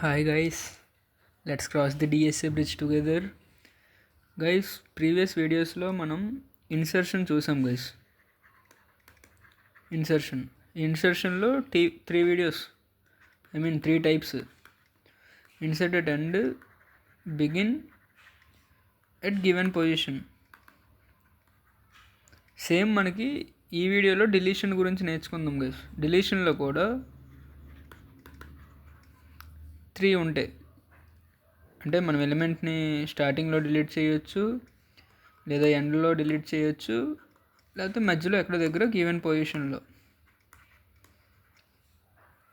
Hi guys, let's cross the DSA bridge together. Guys previous వీడియోస్లో మనం insertion చూసాం guys. ఇన్సర్షన్లో three videos, three types: insert at end, begin at given position. Same మనకి ఈ వీడియోలో deletion గురించి నేర్చుకుందాం గైస్. డిలీషన్లో కూడా 3 ఉంటాయి. అంటే మనం ఎలిమెంట్ని స్టార్టింగ్లో డిలీట్ చేయొచ్చు, లేదా ఎండ్లో డిలీట్ చేయొచ్చు, లేకపోతే మధ్యలో ఎక్కడ దగ్గర గివెన్ పొజిషన్లో.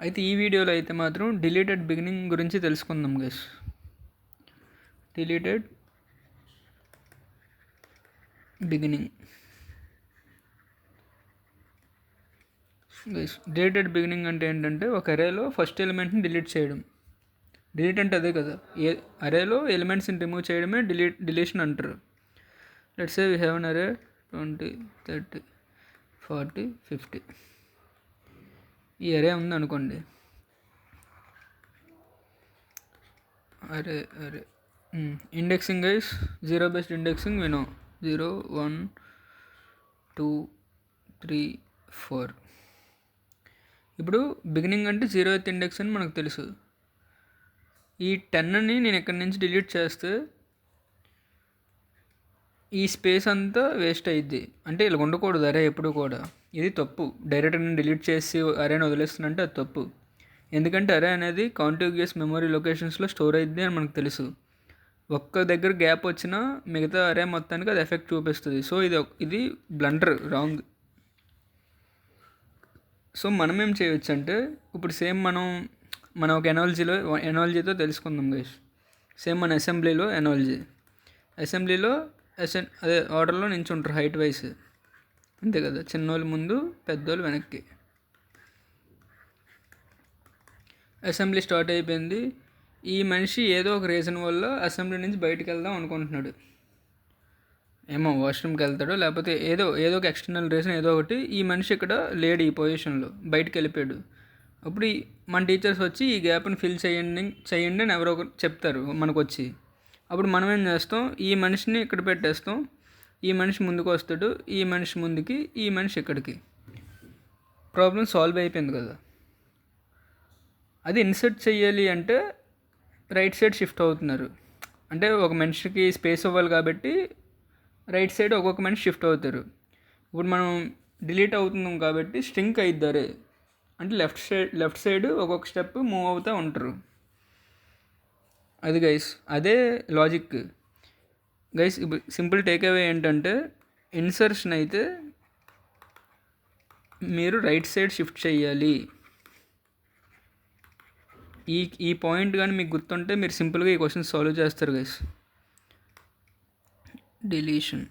అయితే ఈ వీడియోలో అయితే మాత్రం డిలీటెడ్ బిగినింగ్ గురించి తెలుసుకుందాం guys. Deleted beginning guys. Deleted beginning అంటే ఏంటంటే ఒక అరేలో ఫస్ట్ ఎలిమెంట్ని డిలీట్ చేయడం. డిలీట్ అంటే అదే కదా, అరేలో ఎలిమెంట్స్ని రిమూవ్ చేయడమే డిలీషన్ అంటారు. Let's say we have an అరే 20, 30, 40, 50. ఈ అరే ఉంది అనుకోండి. అరే ఇండెక్సింగ్ గైస్, 0 బేస్డ్ ఇండెక్సింగ్ వినో 0, 1, 2, 3, 4. ఇప్పుడు బిగినింగ్ అంటే 0th ఇండెక్స్ అని మనకు తెలుసు. ఈ 10ని నేను ఎక్కడి నుంచి డిలీట్ చేస్తే ఈ స్పేస్ అంతా వేస్ట్ అయ్యిద్ది. అంటే ఇలా ఉండకూడదు అరే ఎప్పుడు కూడా. ఇది తప్పు. డైరెక్ట్గా నేను డిలీట్ చేసి అరేని వదిలేస్తున్నంటే అది తప్పు. ఎందుకంటే అరే అనేది కాంటిగ్యూస్ మెమరీ లొకేషన్స్లో స్టోర్ అయ్యిద్ది అని మనకు తెలుసు. ఒక్క దగ్గర గ్యాప్ వచ్చినా మిగతా అరే మొత్తానికి అది ఎఫెక్ట్ చూపిస్తుంది. సో ఇది బ్లండర్, రాంగ్. సో మనం ఏం చేయవచ్చు అంటే, ఇప్పుడు సేమ్ మనం ఒక ఎనాలజీతో తెలుసుకుందాం గైస్. సేమ్ మన అసెంబ్లీలో అదే ఆర్డర్లో నించుంటారు హైట్ వైస్, అంతే కదా. చిన్నోళ్ళు ముందు, పెద్దోళ్ళు వెనక్కి. అసెంబ్లీ స్టార్ట్ అయిపోయింది. ఈ మనిషి ఏదో ఒక రీజన్ వల్ల అసెంబ్లీ నుంచి బయటకు వెళ్దాం అనుకుంటున్నాడు. ఏమో వాష్రూమ్కి వెళ్తాడో, లేకపోతే ఏదో ఒక ఎక్స్టర్నల్ రీజన్ ఏదో ఒకటి. ఈ మనిషి ఇక్కడ లేడు, ఈ పొజిషన్లో బయటకు వెళ్ళిపోయాడు. అప్పుడు మన టీచర్స్ వచ్చి ఈ గ్యాప్ని ఫిల్ చేయండి అని ఎవరో ఒకరు చెప్తారు మనకు వచ్చి. అప్పుడు మనం ఏం చేస్తాం, ఈ మనిషిని ఇక్కడ పెట్టేస్తాం. ఈ మనిషి ముందుకు వస్తాడు, ఈ మనిషి ముందుకి, ఈ మనిషి ఇక్కడికి. ప్రాబ్లం సాల్వ్ అయిపోయింది కదా. అది ఇన్సర్ట్ చేయాలి అంటే రైట్ సైడ్ షిఫ్ట్ అవుతున్నారు. అంటే ఒక మనిషికి స్పేస్ అవ్వాలి కాబట్టి రైట్ సైడ్ ఒక్కొక్క మనిషి షిఫ్ట్ అవుతారు. ఇప్పుడు మనం డిలీట్ అవుతున్నాం కాబట్టి స్ట్రింక్ అయిద్దారే, అంటే లెఫ్ట్ సైడ్ ఒక్కొక్క స్టెప్ మూవ్ అవుతూ ఉంటారు. అది గైస్, అదే లాజిక్ గైస్. ఇప్పుడు సింపుల్ టేక్అవే ఏంటంటే, ఇన్సర్షన్ అయితే మీరు రైట్ సైడ్ షిఫ్ట్ చేయాలి. ఈ పాయింట్ కానీ మీకు గుర్తుంటే మీరు సింపుల్గా ఈ క్వశ్చన్ సాల్వ్ చేస్తారు guys. Deletion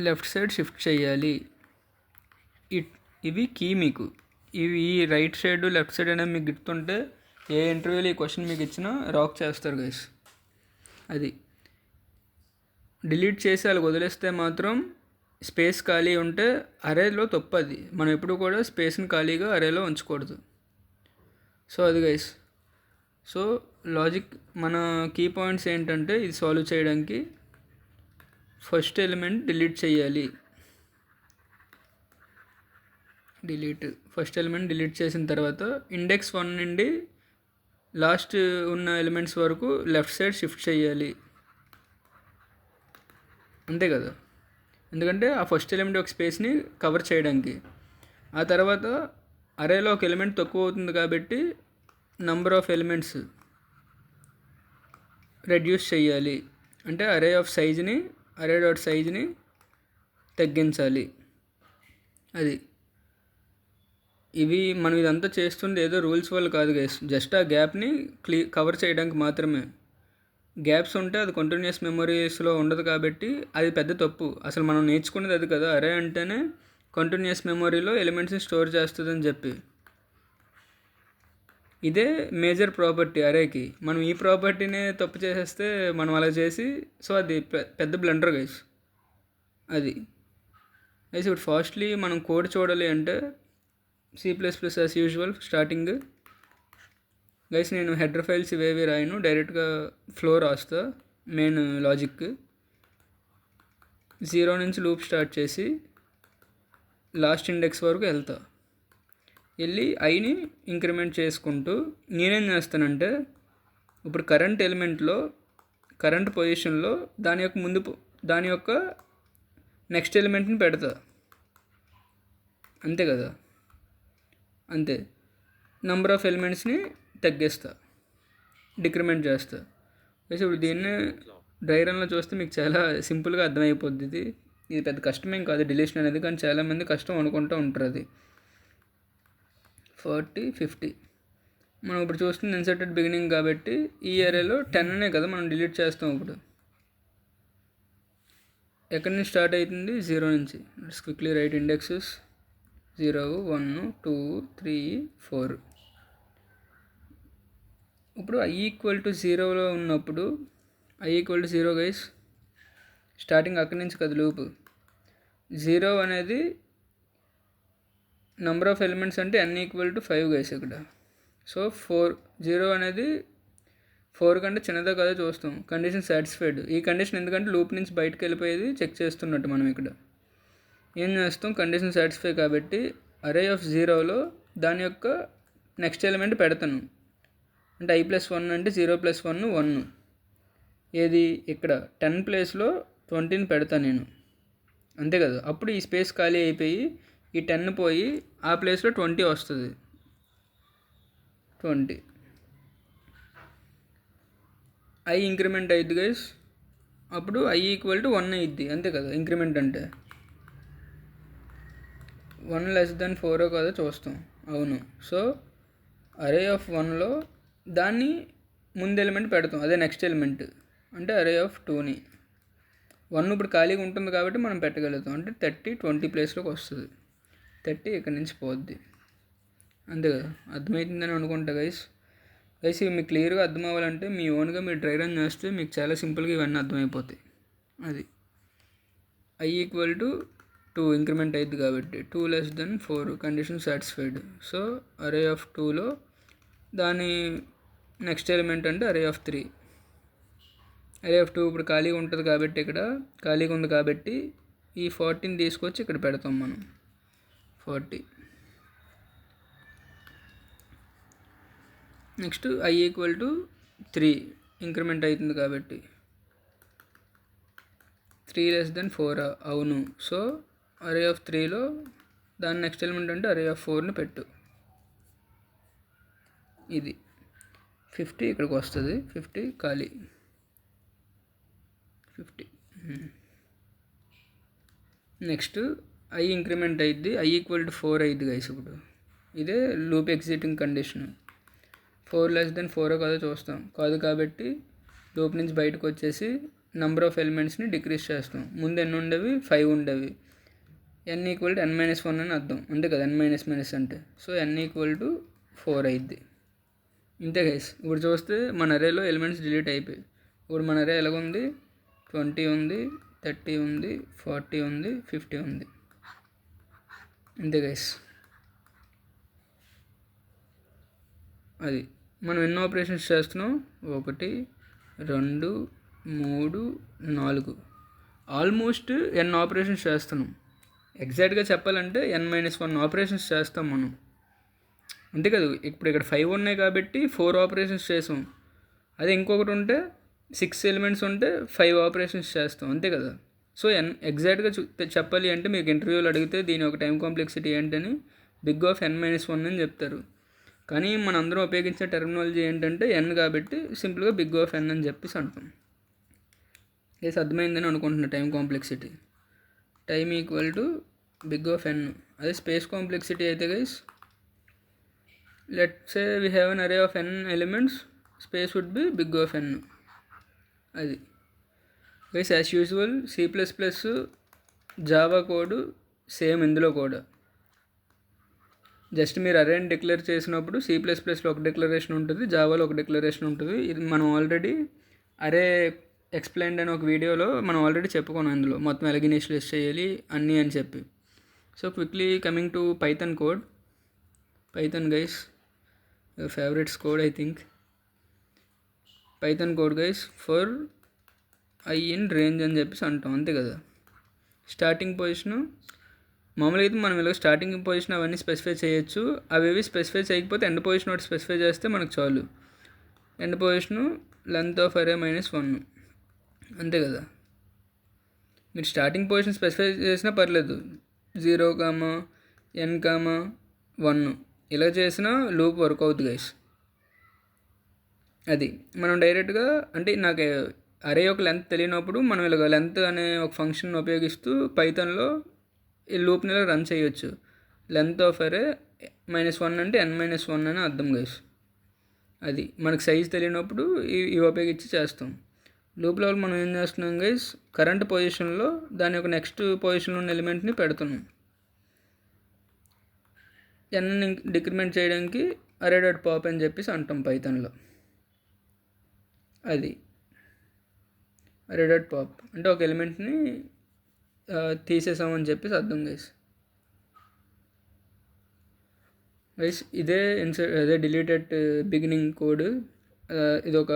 left side shift చేయాలి. ఇవి కీ మీకు. ఈ రైట్ సైడ్ లెఫ్ట్ సైడ్ అనేది మీకు గుర్తుంటే ఏ ఇంటర్వ్యూలో ఈ క్వశ్చన్ మీకు ఇచ్చినా రాక్ చేస్తారు గైస్. అది డిలీట్ చేసి అలా వదిలేస్తే మాత్రం స్పేస్ ఖాళీ ఉంటే అరేలో తప్పు. అది మనం ఎప్పుడు కూడా స్పేస్ని ఖాళీగా అరేలో ఉంచకూడదు. సో అది గైస్. సో లాజిక్, మన కీ పాయింట్స్ ఏంటంటే, ఇది సాల్వ్ చేయడానికి ఫస్ట్ ఎలిమెంట్ డిలీట్ చేయాలి. ఫస్ట్ ఎలిమెంట్ డిలీట్ చేసిన తర్వాత ఇండెక్స్ 1 నుండి లాస్ట్ ఉన్న ఎలిమెంట్స్ వరకు లెఫ్ట్ సైడ్ షిఫ్ట్ చేయాలి, అంతే కదా. ఎందుకంటే ఆ ఫస్ట్ ఎలిమెంట్ ఒక స్పేస్ని కవర్ చేయడానికి. ఆ తర్వాత అరేలో ఒక ఎలిమెంట్ తక్కువ అవుతుంది కాబట్టి నంబర్ ఆఫ్ ఎలిమెంట్స్ రెడ్యూస్ చేయాలి. అంటే అరే డాట్ సైజ్ని తగ్గించాలి. అది మనం ఇదంతా చేస్తుంది ఏదో రూల్స్ వల్ల కాదు గైస్. జస్ట్ ఆ గ్యాప్ని కవర్ చేయడానికి మాత్రమే. గ్యాప్స్ ఉంటే అది కంటిన్యూస్ మెమరీస్లో ఉండదు కాబట్టి అది పెద్ద తప్పు. అసలు మనం నేర్చుకునేది అది కదా, అరే అంటేనే కంటిన్యూస్ మెమరీలో ఎలిమెంట్స్ని స్టోర్ చేస్తుందని చెప్పి. ఇదే మేజర్ ప్రాపర్టీ అరేకి. మనం ఈ ప్రాపర్టీనే తప్పు చేసేస్తే మనం అలా చేసి, సో అది పెద్ద బ్లండర్ గైస్. అది గైస్. ఇప్పుడు ఫాస్ట్లీ మనం కోడ్ చూడాలి అంటే C++ as usual starting guys నేను హెడర్ ఫైల్స్ ఇవేవి రాయను, డైరెక్ట్గా ఫ్లో రాస్తా. మెయిన్ లాజిక్ 0 నుంచి లూప్ స్టార్ట్ చేసి లాస్ట్ ఇండెక్స్ వరకు వెళ్తా. వెళ్ళి ఐని ఇంక్రిమెంట్ చేసుకుంటూ నేనేం చేస్తానంటే ఇప్పుడు కరెంట్ ఎలిమెంట్లో కరెంట్ పొజిషన్లో దాని యొక్క నెక్స్ట్ ఎలిమెంట్ని పెడతా. అంతే కదా, అంతే. నెంబర్ ఆఫ్ ఎలిమెంట్స్ని తగ్గిస్తా, డిక్రిమెంట్ చేస్తా. ఇప్పుడు దీన్ని డ్రై రన్లో చూస్తే మీకు చాలా సింపుల్గా అర్థమైపోద్ది. ఇది పెద్ద కష్టమేం కాదు డిలీషన్ అనేది, కానీ చాలామంది కష్టం అనుకుంటూ ఉంటారు. అది 40, 50 మనం ఇప్పుడు చూస్తుంది ఇన్సర్టెడ్ బిగినింగ్ కాబట్టి ఈ ఏరియాలో 10 అనే కదా మనం డిలీట్ చేస్తాం. ఇప్పుడు ఎక్కడి నుంచి స్టార్ట్ అవుతుంది? 0 నుంచి. Let's quickly right indexes 0, 1, 2, 3, 4. ఇప్పుడు i = 0లో ఉన్నప్పుడు i = 0 గైస్, స్టార్టింగ్ అక్కడి నుంచి కదా లూప్. 0 అనేది నెంబర్ ఆఫ్ ఎలిమెంట్స్ అంటే n = 5 గైస్ ఇక్కడ. సో 0 అనేది 4 కంటే చిన్నదా కదా చూస్తాం. Condition satisfied. ఈ కండిషన్ ఎందుకంటే లూప్ నుంచి బయటకు వెళ్ళిపోయేది చెక్ చేస్తున్నట్టు మనం ఇక్కడ ఏం చేస్తాం, కండిషన్ సాటిస్ఫై కాబట్టి అరే ఆఫ్ 0లో దాని యొక్క నెక్స్ట్ ఎలిమెంట్ పెడతాను. అంటే i+1 అంటే 0+1 1. ఏది ఇక్కడ 10 ప్లేస్లో 20ని పెడతాను నేను, అంతే కదా. అప్పుడు ఈ స్పేస్ ఖాళీ అయిపోయి ఈ 10 పోయి ఆ ప్లేస్లో 20 వస్తుంది. 20 i ఇంక్రిమెంట్ అయ్యిద్ది గైస్. అప్పుడు i = 1 అయ్యిద్ది, అంతే కదా. ఇంక్రిమెంట్ అంటే 1 < 4 కదా చూస్తాం. అవును. సో అరే ఆఫ్ 1లో దాన్ని ముందు ఎలిమెంట్ పెడతాం, అదే నెక్స్ట్ ఎలిమెంట్. అంటే అరే ఆఫ్ 2ని 1 ఇప్పుడు ఖాళీగా ఉంటుంది కాబట్టి మనం పెట్టగలుగుతాం. అంటే 30 20 ప్లేస్లోకి వస్తుంది. 30 ఇక్కడ నుంచి పోద్ది, అంతే కదా. అర్థమవుతుందని అనుకుంటా గైస్. ఇవి మీకు క్లియర్గా అర్థం అవ్వాలంటే మీ ఓన్గా మీరు డ్రై రన్ చేస్తే మీకు చాలా సింపుల్గా ఇవన్నీ అర్థమైపోతాయి. అది i = 2 ఇంక్రిమెంట్ అయ్యింది కాబట్టి 2 < 4 కండిషన్ సాటిస్ఫైడ్. సో అరే ఆఫ్ 2లో దాని నెక్స్ట్ ఎలిమెంట్ అంటే అరే ఆఫ్ 3. అరే ఆఫ్ 2 ఇప్పుడు ఖాళీగా ఉంటుంది కాబట్టి ఇక్కడ ఖాళీగా ఉంది కాబట్టి ఈ 40ని తీసుకొచ్చి ఇక్కడ పెడతాం మనం. 40. నెక్స్ట్ i = 3 ఇంక్రిమెంట్ అవుతుంది కాబట్టి 3 < 4. అవును. సో అరే ఆఫ్ 3లో దాని నెక్స్ట్ ఎలిమెంట్ అంటే అరే ఆఫ్ 4ని పెట్టు. ఇది 50 ఇక్కడికి వస్తుంది. 50 ఖాళీ 50. నెక్స్ట్ i ఇంక్రిమెంట్ అయ్యిద్ది. i = 4 అయ్యిద్ది గైస్. ఇప్పుడు ఇదే లూప్ ఎగ్జిటింగ్ కండిషన్. 4 < 4 కదా చూస్తాం, కాదు కాబట్టి లూప్ నుంచి బయటకు వచ్చేసి నెంబర్ ఆఫ్ ఎలిమెంట్స్ని డిక్రీజ్ చేస్తాం. ముందు ఎన్ని ఉండేవి? 5 ఉండేవి. n = n-1 అని అర్థం, అంతే కదా. n-, అంటే సో n = 4 అయ్యిద్ది. ఇంతే గైస్. ఇప్పుడు చూస్తే మన అరేలో ఎలిమెంట్స్ డిలీట్ అయిపోయి ఇప్పుడు మన అరే ఎలాగుంది? 20 ఉంది, 30 ఉంది, 40 ఉంది, 50 ఉంది. ఇంతే గైస్. అది మనం ఎన్ని ఆపరేషన్స్ చేస్తున్నాం? 1, 2, 3, 4 ఆల్మోస్ట్ n ఆపరేషన్స్ చేస్తున్నాం. ఎగ్జాక్ట్గా చెప్పాలంటే n-1 ఆపరేషన్స్ చేస్తాం మనం, అంతే కదా. ఇప్పుడు ఇక్కడ 5 ఉన్నాయి కాబట్టి 4 ఆపరేషన్స్ చేసాం. అదే ఇంకొకటి ఉంటే 6 ఎలిమెంట్స్ ఉంటే 5 ఆపరేషన్స్ చేస్తాం, అంతే కదా. సో ఎగ్జాక్ట్గా చెప్పాలి అంటే మీకు ఇంటర్వ్యూలో అడిగితే దీని ఒక టైం కాంప్లెక్సిటీ ఏంటని O(n-1) అని చెప్తారు. కానీ మనందరం ఉపయోగించే టెర్మినాలజీ ఏంటంటే n కాబట్టి సింపుల్గా O(n) అని చెప్పేసి అంటాం. కేసు అర్థమైందని అనుకుంటున్నా. Time complexity time = O(n). అదే స్పేస్ కాంప్లెక్సిటీ అయితే guys, let's say we have an array of n elements, space would be O(n). అది guys. As usual C++, Java code same ఇందులో కూడా. జస్ట్ మీరు అరేని డిక్లేర్ చేసినప్పుడు C++లో ఒక డిక్లరేషన్ ఉంటుంది, జావాలో ఒక డిక్లరేషన్ ఉంటుంది. ఇది మనం ఆల్రెడీ అరే ఎక్స్ప్లెయిన్డ్ అని ఒక వీడియోలో మనం ఆల్రెడీ చెప్పుకున్నాం. అందులో మొత్తం ఎలాగ ఇనిషియలైజ్ చేయాలి అన్నీ అని చెప్పి. So quickly coming to Python code. Python guys, your favourites code I think. Python code guys for I in range అని చెప్పేసి అంటాం, అంతే కదా. స్టార్టింగ్ పొజిషను మామూలుగా అయితే మనం ఇలా స్టార్టింగ్ పొజిషన్ అవన్నీ స్పెసిఫై చేయొచ్చు. అవి స్పెసిఫై చేయకపోతే ఎండ్ పొజిషన్ ఒకటి స్పెసిఫై చేస్తే మనకు చాలు. ఎండ్ పొజిషను లెంత్ ఆఫ్ అరే -1 అంతే కదా. మీరు స్టార్టింగ్ పొజిషన్ స్పెసిఫై చేసినా పర్లేదు, 0, n, 1 ఇలా చేసినా లూప్ వర్క్ అవుతుంది గైస్. అది మనం డైరెక్ట్గా అంటే నాకు అరే యొక్క లెంత్ తెలియనప్పుడు మనం ఇలాగ లెంత్ అనే ఒక ఫంక్షన్ ఉపయోగిస్తూ పైథాన్లో ఈ లూప్ని ఇలా రన్ చేయొచ్చు. లెంత్ ఆఫ్ అరే -1 అంటే n-1 అని అర్థం గైస్. అది మనకు సైజ్ తెలియనప్పుడు ఇవి ఉపయోగించి చేస్తాం. లూప్ లెవెల్ మనం ఏం చేస్తున్నాం గైస్, కరెంట్ పొజిషన్లో దాని యొక్క నెక్స్ట్ పొజిషన్లో ఉన్న ఎలిమెంట్ని పెడుతున్నాం. n డిక్రిమెంట్ చేయడానికి అరే డాట్ పాప్ అని చెప్పేసి అంటాం పైథాన్లో. అది అరే డాట్ పాప్ అంటే ఒక ఎలిమెంట్ని తీసేసామని చెప్పేసి అర్థం గైస్. ఇదే అదే డిలీటెడ్ బిగినింగ్ కోడ్. ఇది ఒక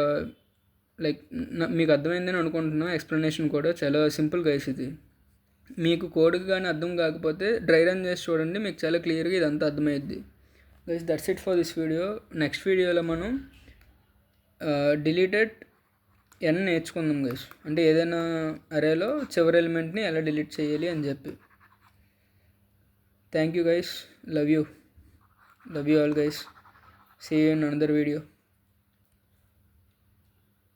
లైక్ మీకు అర్థమైందని అనుకుంటున్నాను. ఎక్స్ప్లెనేషన్ కూడా చాలా సింపుల్ గైస్. ఇది మీకు కోడ్ కానీ అర్థం కాకపోతే డ్రై రన్ చేసి చూడండి, మీకు చాలా క్లియర్గా ఇదంతా అర్థమైద్ది guys. That's it for this video. Next వీడియోలో మనం డిలీటెడ్ n నేర్చుకుందాం గైస్. అంటే ఏదైనా అరేలో చివరి ఎలిమెంట్ని ఎలా డిలీట్ చేయాలి అని చెప్పి. Thank you guys. Love you all guys. See you in another video.